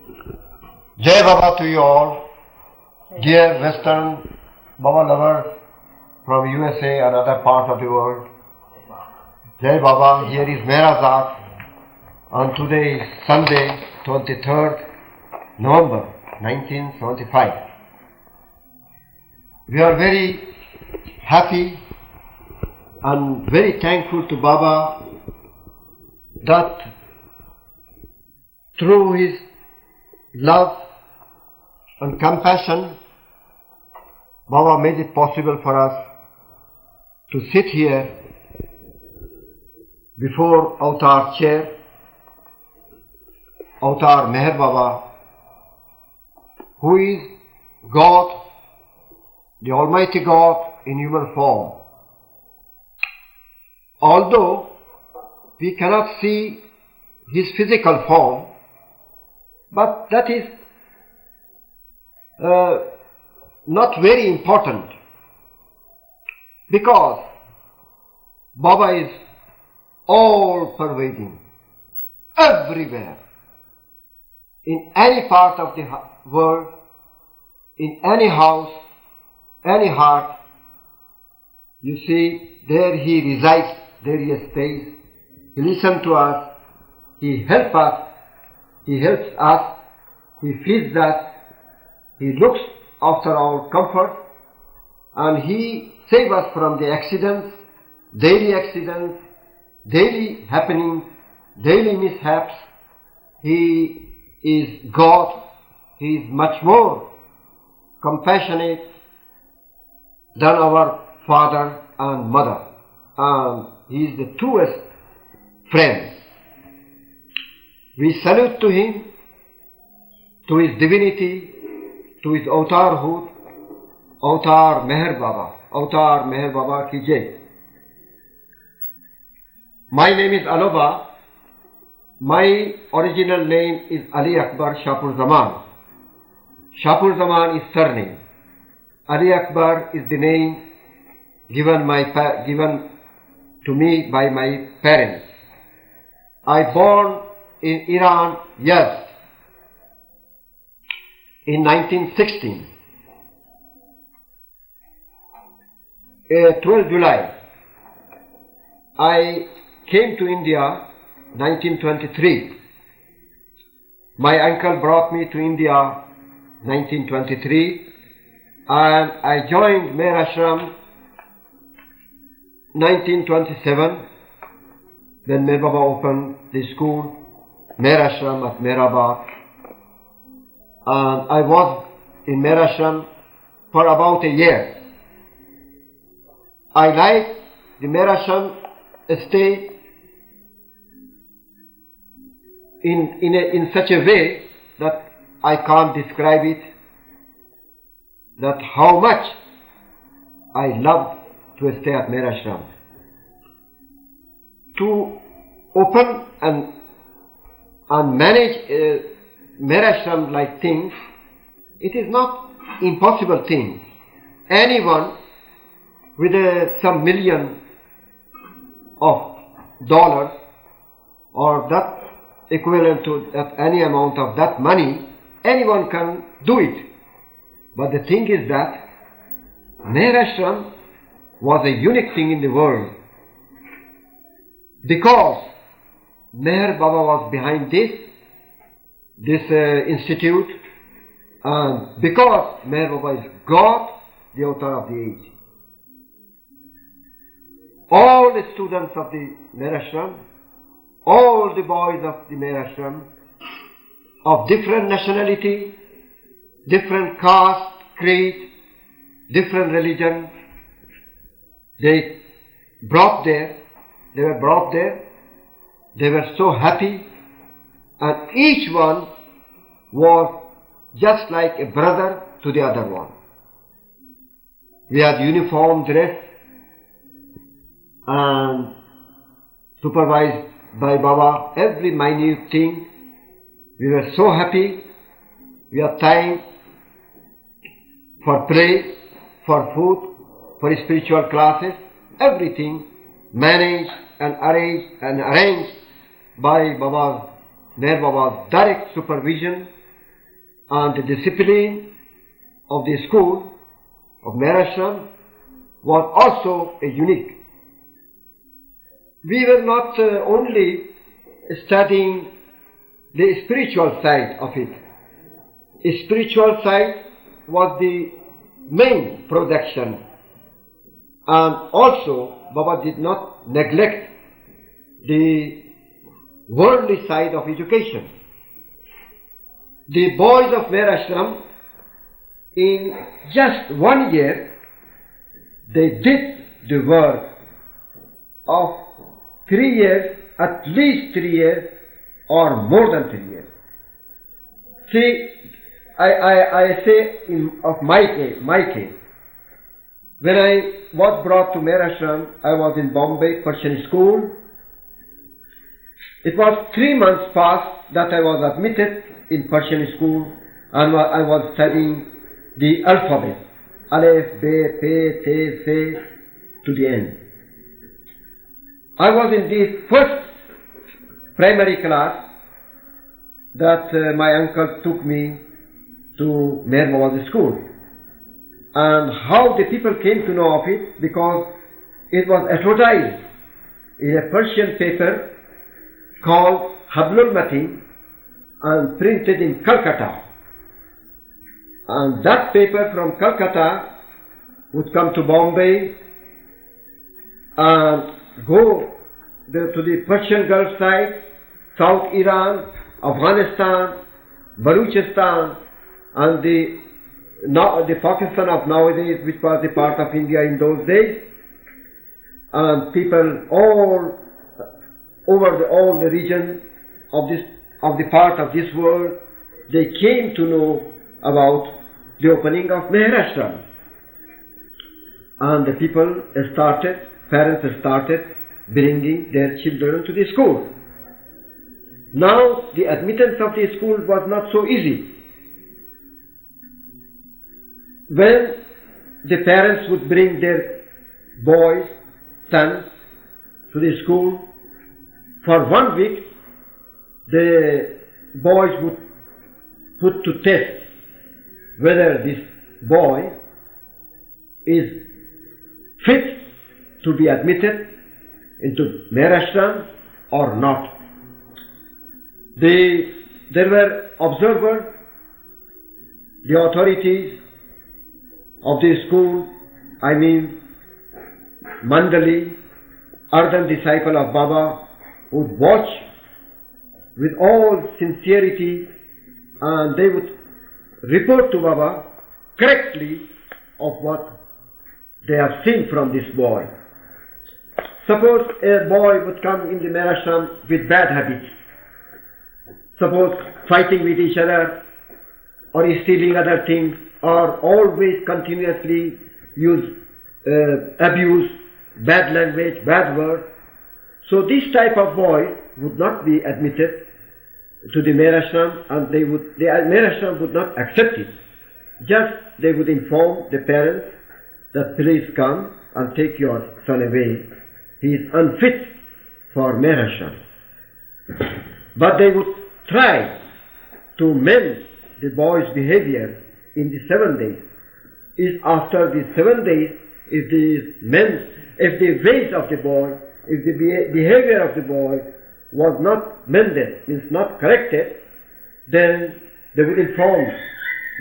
Jai Baba to you all, dear Western Baba lovers from USA and other parts of the world. Jai Baba, here is Meherazad on today is Sunday, 23rd November 1975. We are very happy and very thankful to Baba that through his love and compassion, Baba made it possible for us to sit here before Avatar chair, Avatar Meher Baba, who is God, the Almighty God in human form. Although we cannot see his physical form, but that is not very important, because Baba is all pervading, everywhere, in any part of the world, in any house, any heart. You see, there he resides, there he stays, he listens to us, he helps us, he feeds us, he looks after our comfort, and he saves us from the accidents, daily happenings, daily mishaps. He is God. He is much more compassionate than our father and mother, and he is the truest friend. We salute to him, to his divinity, to his avatarhood, Avatar Meher Baba ki jai. My name is Aloba. My original name is Ali Akbar Shapur Zaman. Shapur Zaman is surname. Ali Akbar is the name given to me by my parents. I born in Iran, Yazd, in 1916. 12 July. I came to India 1923. My uncle brought me to India 1923, and I joined Meher Ashram 1927 when Meher Baba opened the school, Meher Ashram at Meherabad. And I was in Meher Ashram for about a year. I liked the Meher Ashram stay in such a way that I can't describe it, that how much I loved to stay at Meher Ashram. To open and manage Meher Ashram like things, it is not impossible thing. Anyone with some million of dollars or that equivalent to any amount of that money, anyone can do it. But the thing is that Meher Ashram was a unique thing in the world, because Meher Baba was behind this institute, and because Meher Baba is God, the Avatar of the age. All the students of the Meher Ashram, all the boys of the Meher Ashram, of different nationality, different caste, creed, different religion, they were brought there, they were so happy, and each one was just like a brother to the other one. We had uniform dress and supervised by Baba, every minute thing. We were so happy. We had time for play, for food, for spiritual classes, everything managed and arranged by Meher Baba's direct supervision and the discipline of the school of Meherashram was also a unique. We were not only studying the spiritual side of it. The spiritual side was the main production, and also Baba did not neglect the worldly side of education. The boys of Meherashram, in just 1 year, they did the work of 3 years, at least 3 years, or more than 3 years. See, I say of my case, when I was brought to Meherashram, I was in Bombay Persian school. It was 3 months past that I was admitted in Persian school, and I was studying the alphabet, Aleph, B, P, T, C, to the end. I was in the first primary class that my uncle took me to Meherazad school. And how the people came to know of it, because it was advertised in a Persian paper called Hablul Matin and printed in Calcutta. And that paper from Calcutta would come to Bombay and go to the Persian Gulf side, South Iran, Afghanistan, Baluchistan, and the Pakistan of nowadays, which was a part of India in those days, and people all over all the region of the part of this world, they came to know about the opening of Meherashram, and the parents started bringing their children to the school. Now the admittance of the school was not so easy. When the parents would bring their boys, sons, to the school, for 1 week the boys would put to test whether this boy is fit to be admitted into Meherashram or not. There were observers, the authorities of the school, I mean Mandali, ardent disciple of Baba, would watch with all sincerity, and they would report to Baba correctly of what they have seen from this boy. Suppose a boy would come in the Meherashram with bad habits, suppose fighting with each other, or stealing other things, or always continuously use abuse, bad language, bad words. So this type of boy would not be admitted to the Meherashram, and the Meherashram would not accept it. Just they would inform the parents that please come and take your son away. He is unfit for Meherashram. But they would try to mend the boy's behavior in the 7 days. Is after the 7 days, if the ways of the boy, if the behavior of the boy was not mended, means not corrected, then they would inform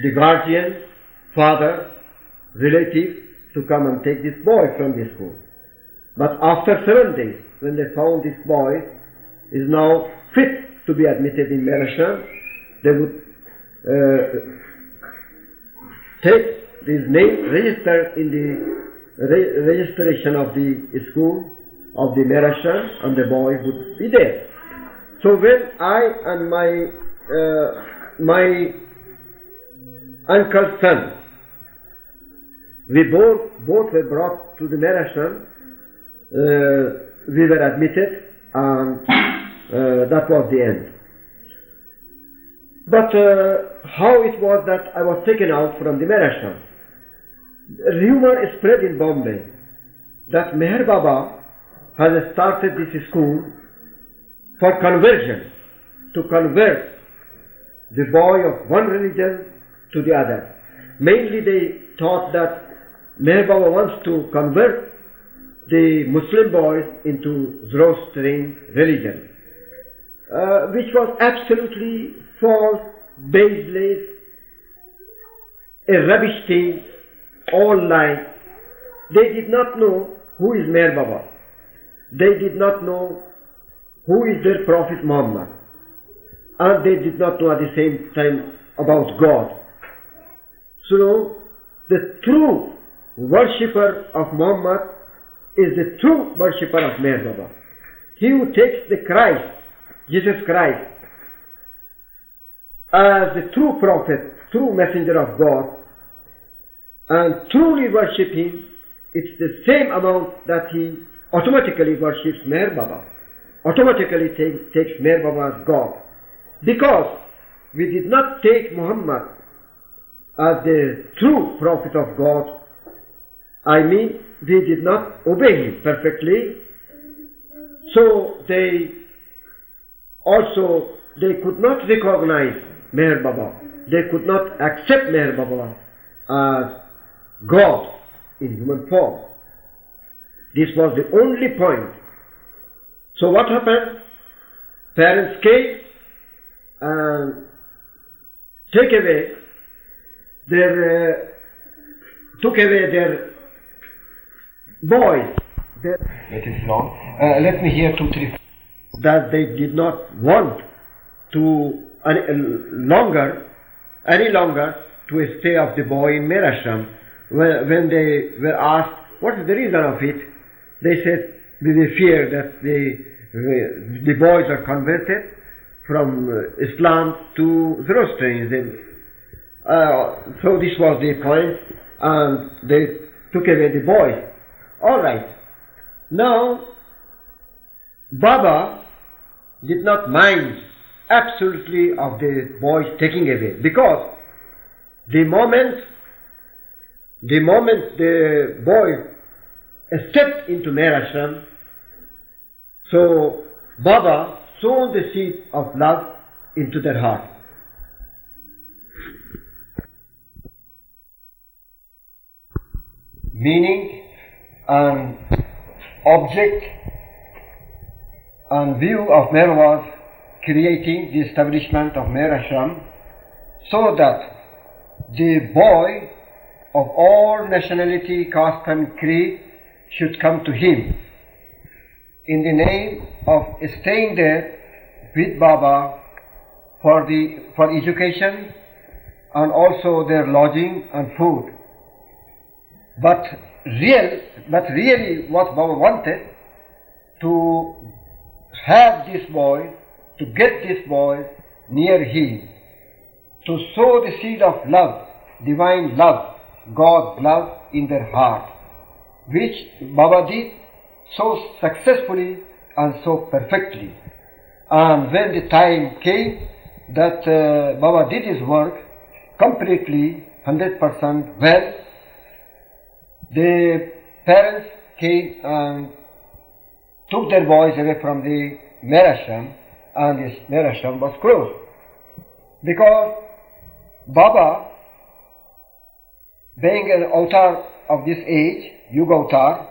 the guardian, father, relative to come and take this boy from the school. But after 7 days, when they found this boy is now fit to be admitted in Meherashram, they would take his name registered in the registration of the school of the Meherashram, and the boy would be there. So when I and my uncle's son, we both were brought to the Meherashram, we were admitted, and that was the end. But how it was that I was taken out from the Meherashram? Rumor spread in Bombay that Meher Baba has started this school for conversion, to convert the boy of one religion to the other. Mainly they thought that Meher Baba wants to convert the Muslim boys into Zoroastrian religion, which was absolutely false, baseless, a rubbish thing, all lie. They did not know who is Meher Baba. They did not know who is their Prophet Muhammad. And they did not know at the same time about God. So the true worshipper of Muhammad is the true worshipper of Meher Baba. He who takes the Christ, Jesus Christ, as the true prophet, true messenger of God, and truly worship him, it's the same amount that he automatically worships Meher Baba, automatically takes Meher Baba as God. Because we did not take Muhammad as the true prophet of God, I mean, we did not obey him perfectly, so they could not recognize Meher Baba. They could not accept Meher Baba as God in human form. This was the only point. So what happened? Parents came and took away their boys. It is wrong. Let me hear 2, 3. That they did not want to any longer to stay of the boy in Meherashram. When they were asked what is the reason of it, they said they fear that the boys are converted from Islam to Zoroastrianism. So this was the point, and they took away the boys. All right. Now, Baba did not mind absolutely of the boys taking away, because the moment the boys stepped into Meherashram, so Baba sown the seed of love into their heart. Meaning and object and view of Meher was creating the establishment of Meherashram, so that the boy of all nationality, caste and creed should come to him in the name of staying there with Baba for education and also their lodging and food. But really what Baba wanted, to have this boy, to get this boy near him, to sow the seed of love, divine love, God's love in their heart, which Baba did so successfully and so perfectly. And when the time came that Baba did his work completely, 100% well, the parents came and took their boys away from the Meherashram, and this Meherashram was closed. Because Baba, being an avatar of this age, Yuga avatar,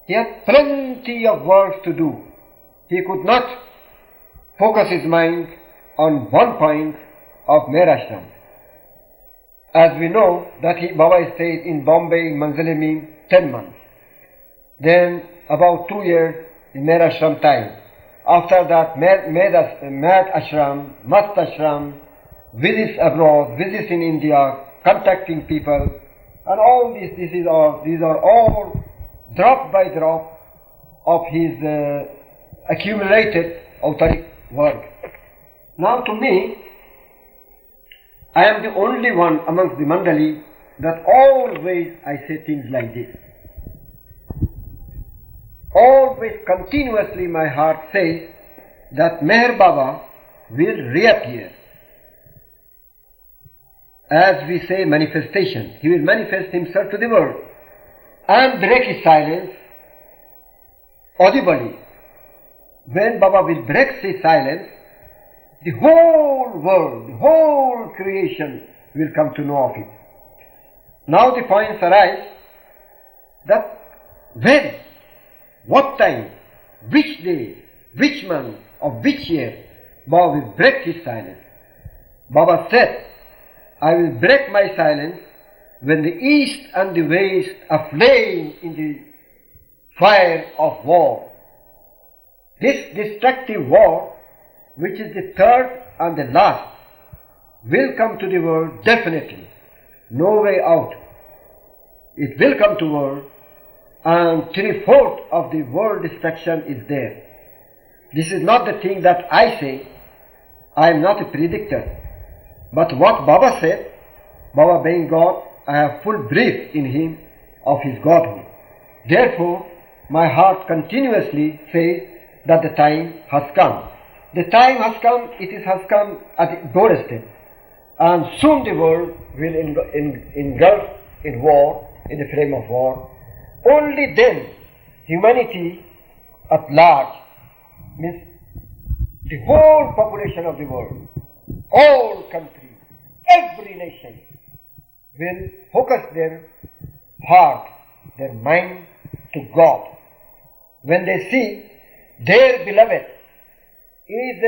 he had plenty of work to do. He could not focus his mind on one point of Meherashram. As we know that Baba stayed in Bombay, in Manzil 10 months. Then about 2 years in Meherashram time. After that, Mad Ashram, Mast Ashram, visits abroad, visits in India, contacting people, and all these are all drop by drop of his accumulated authoric work. Now to me, I am the only one amongst the Mandali that always I say things like this. Always continuously my heart says that Meher Baba will reappear. As we say manifestation, he will manifest himself to the world and break his silence audibly. When Baba will break his silence, the whole world, the whole creation will come to know of it. Now the points arise that when, what time, which day, which month, of which year Baba will break his silence. Baba said, I will break my silence when the east and the west are flame in the fire of war. This destructive war, which is the third and the last, will come to the world definitely. No way out. It will come to world, and 3/4 of the world destruction is there. This is not the thing that I say. I am not a predictor. But what Baba said, Baba being God, I have full belief in him of his Godhood. Therefore, my heart continuously says that the time has come. The time has come, has come at the doorstep. And soon the world will engulf in war, in the flame of war. Only then humanity at large, means the whole population of the world, all countries, every nation, will focus their heart, their mind to God. When they see their beloved is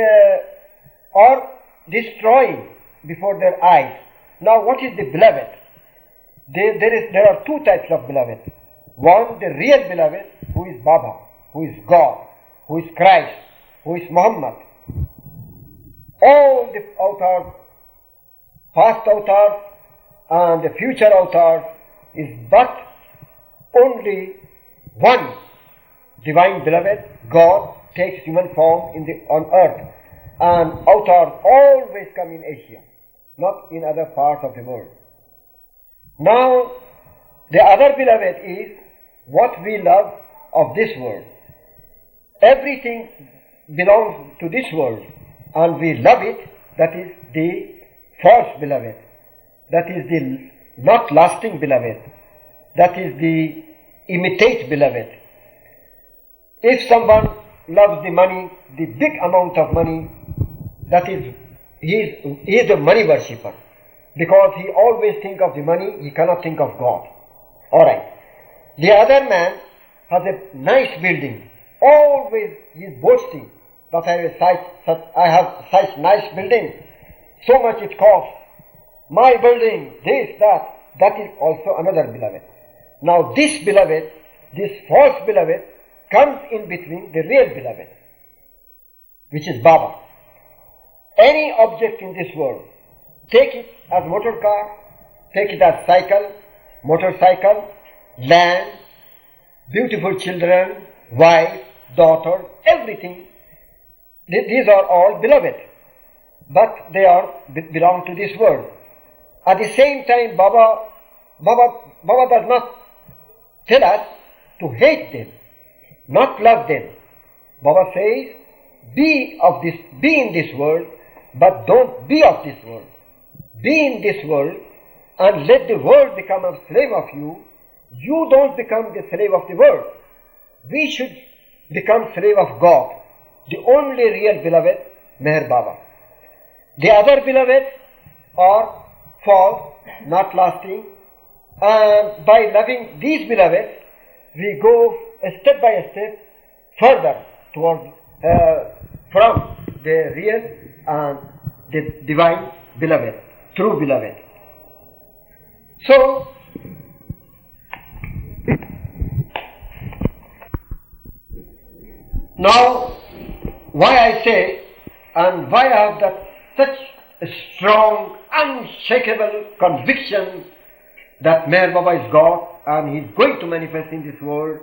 or destroying before their eyes. Now what is the beloved? There are two types of beloved. One, the real beloved, who is Baba, who is God, who is Christ, who is Muhammad. All the avatars, past avatars and the future avatars, is but only one divine beloved. God takes human form on earth, and avatars always come in Asia, not in other parts of the world. Now, the other beloved is what we love of this world. Everything belongs to this world, and we love it. That is the false beloved. That is the not lasting beloved. That is the imitate beloved. If someone loves the money, the big amount of money, that is, he is a money worshipper. Because he always thinks of the money, he cannot think of God. Alright. The other man has a nice building. Always he is boasting that I have such nice building. So much it costs. My building, this, that. That is also another beloved. Now this beloved, this false beloved, comes in between the real beloved, which is Baba. Any object in this world, take it as motor car, take it as cycle, motorcycle, land, beautiful children, wife, daughter, everything. These are all beloved, but they belong to this world. At the same time, Baba does not tell us to hate them, not love them. Baba says, be in this world, but don't be of this world. Be in this world and let the world become a slave of you. You don't become the slave of the world. We should become slave of God, the only real beloved, Meher Baba. The other beloved are false, not lasting, and by loving these beloveds, we go step by step further towards from the real and the divine beloved, true beloved. So, now, why I say and why I have that such a strong, unshakable conviction that Meher Baba is God and he is going to manifest in this world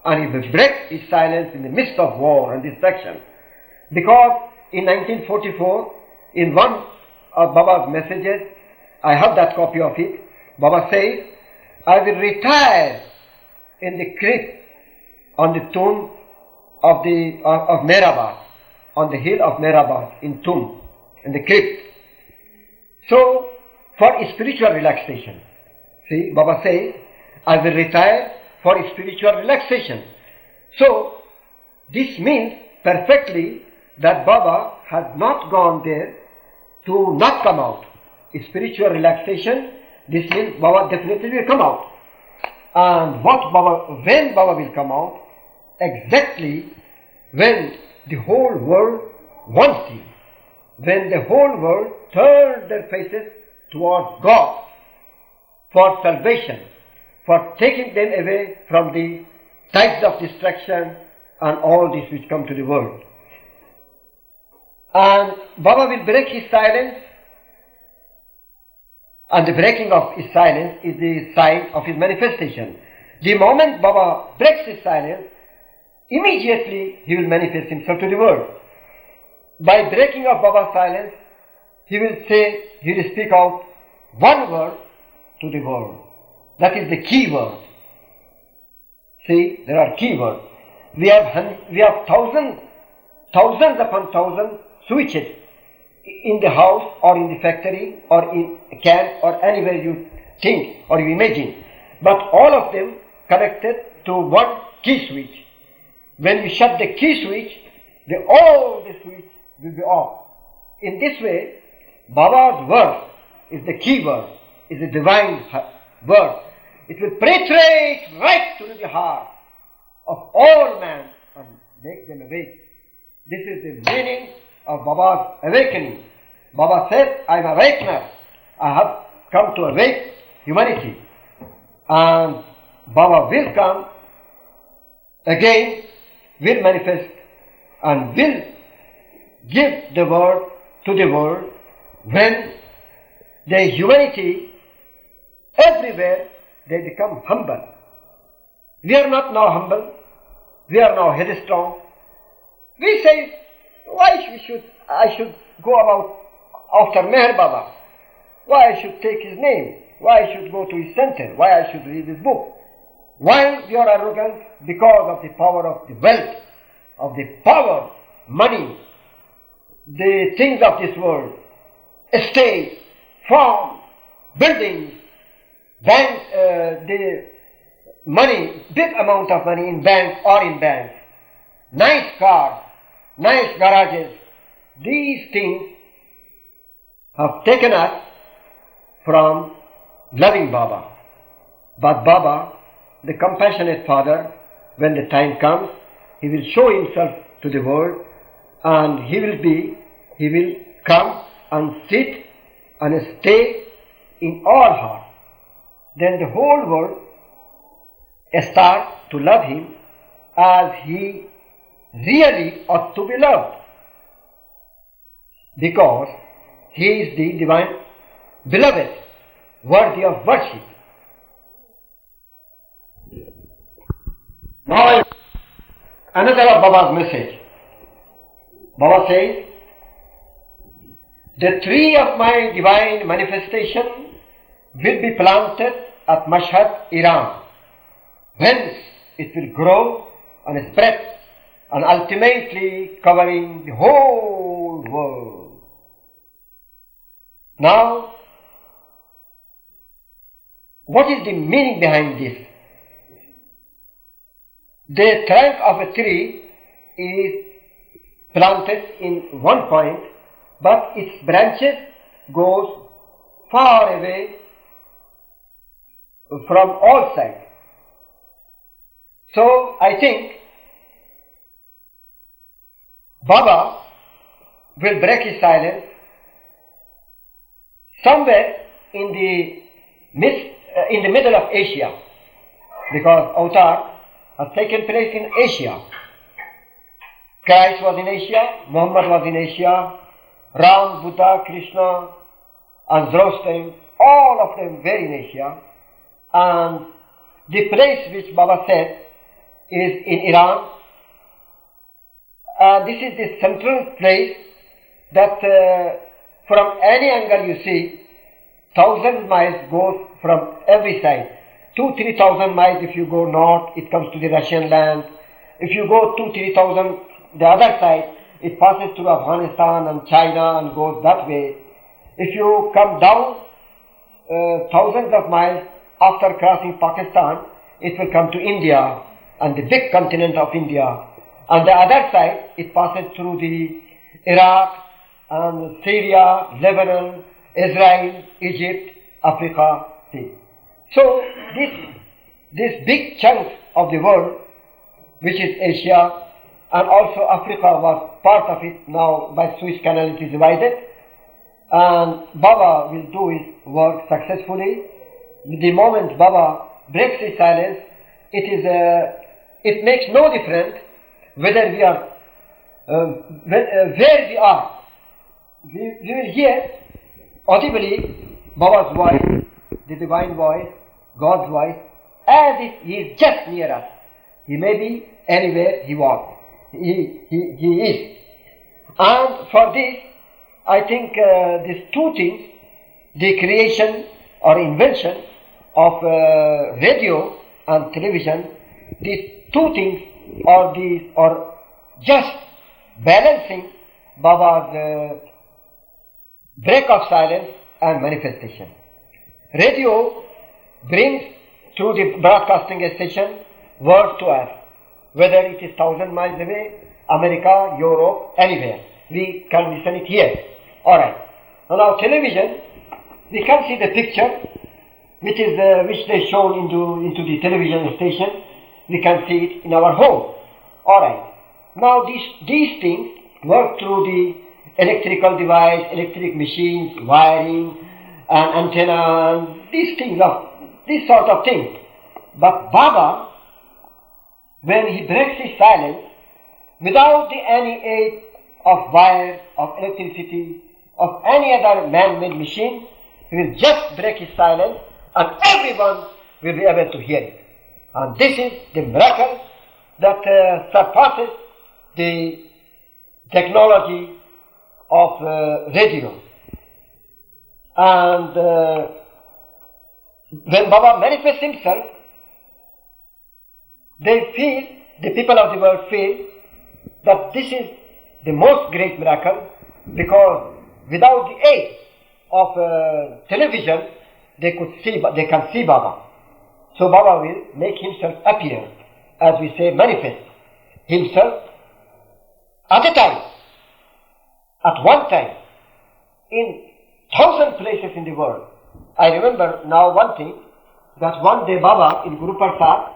and he will break his silence in the midst of war and destruction. Because in 1944, in one of Baba's messages, I have that copy of it, Baba says, I will retire in the crypt on the tomb of Meherazad, on the hill of Meherazad, in tomb, in the crypt. So, for spiritual relaxation. See, Baba says, I will retire for spiritual relaxation. So, this means perfectly that Baba has not gone there to not come out. Spiritual relaxation, this means Baba definitely will come out. And when Baba will come out? Exactly when the whole world wants him. When the whole world turns their faces towards God for salvation, for taking them away from the types of distraction and all this which come to the world. And Baba will break his silence, and the breaking of his silence is the sign of his manifestation. The moment Baba breaks his silence, immediately he will manifest himself to the world. By breaking of Baba's silence, he will speak out one word to the world. That is the key word. See, there are key words. We have thousands upon thousands switches in the house or in the factory or in a camp or anywhere you think or you imagine. But all of them connected to one key switch. When you shut the key switch, all the switch will be off. In this way, Baba's word is the key word, is the divine word. It will penetrate right to the heart of all men and make them awake. This is the meaning of Baba's awakening. Baba said, I am awakener. I have come to awake humanity. And Baba will come again, will manifest and will give the word to the world when the humanity everywhere they become humble. We are not now humble. We are now headstrong. We say, why I should go about after Meher Baba? Why I should take his name? Why I should go to his center? Why I should read his book? Why we are arrogant? Because of the power of the wealth, of the power, money, the things of this world, estates, farms, buildings, banks, the money, big amount of money in banks or in banks, nice cars, nice garages. These things have taken us from loving Baba. But Baba, the compassionate Father, when the time comes, he will show himself to the world, and he will come and sit and stay in our hearts. Then the whole world starts to love him as he really ought to be loved, because he is the divine beloved, worthy of worship. Now another of Baba's message. Baba says, the tree of my divine manifestation will be planted at Mashhad, Iran, whence it will grow and spread and ultimately covering the whole world. Now, what is the meaning behind this? The trunk of a tree is planted in one point, but its branches goes far away from all sides. So I think Baba will break his silence somewhere in the middle of Asia, because avatar has taken place in Asia. Christ was in Asia, Muhammad was in Asia, Ram, Buddha, Krishna, and Zoroaster, all of them were in Asia. And the place which Baba said is in Iran. This is the central place that from any angle you see, 1,000 miles goes from every side. 2,000-3,000 miles if you go north, it comes to the Russian land. If you go 2,000-3,000 the other side, it passes through Afghanistan and China and goes that way. If you come down thousands of miles after crossing Pakistan, it will come to India and the big continent of India. On the other side, it passes through the Iraq and Syria, Lebanon, Israel, Egypt, Africa. See. So this big chunk of the world, which is Asia, and also Africa was part of it. Now by Suez Canal it is divided, and Baba will do his work successfully. The moment Baba breaks his silence, it makes no difference whether we are where we are. We will hear audibly Baba's voice, the divine voice, God's voice, as if he is just near us. He may be anywhere he wants. He is. And for this, I think these two things, the creation or invention of radio and television, these two things are just balancing Baba's break of silence and manifestation. Radio brings through the broadcasting station words to us, whether it is 1,000 miles away, America, Europe, anywhere. We can listen it here. Alright. Now television, we can see the picture which they show into the television station. We can see it in our home. Alright. Now these things work through the electrical device, electric machines, wiring, and antenna, and these sort of things. But Baba, when he breaks his silence, without any aid of wire, of electricity, of any other man-made machine, he will just break his silence and everyone will be able to hear it. And this is the miracle that surpasses the technology of radio. And when Baba manifests himself, the people of the world feel that this is the most great miracle, because without the aid of television, they can see Baba. So Baba will make himself appear, as we say, manifest himself at a time, at one time, in 1,000 places in the world. I remember now one thing, that one day Baba in Guru Prasad,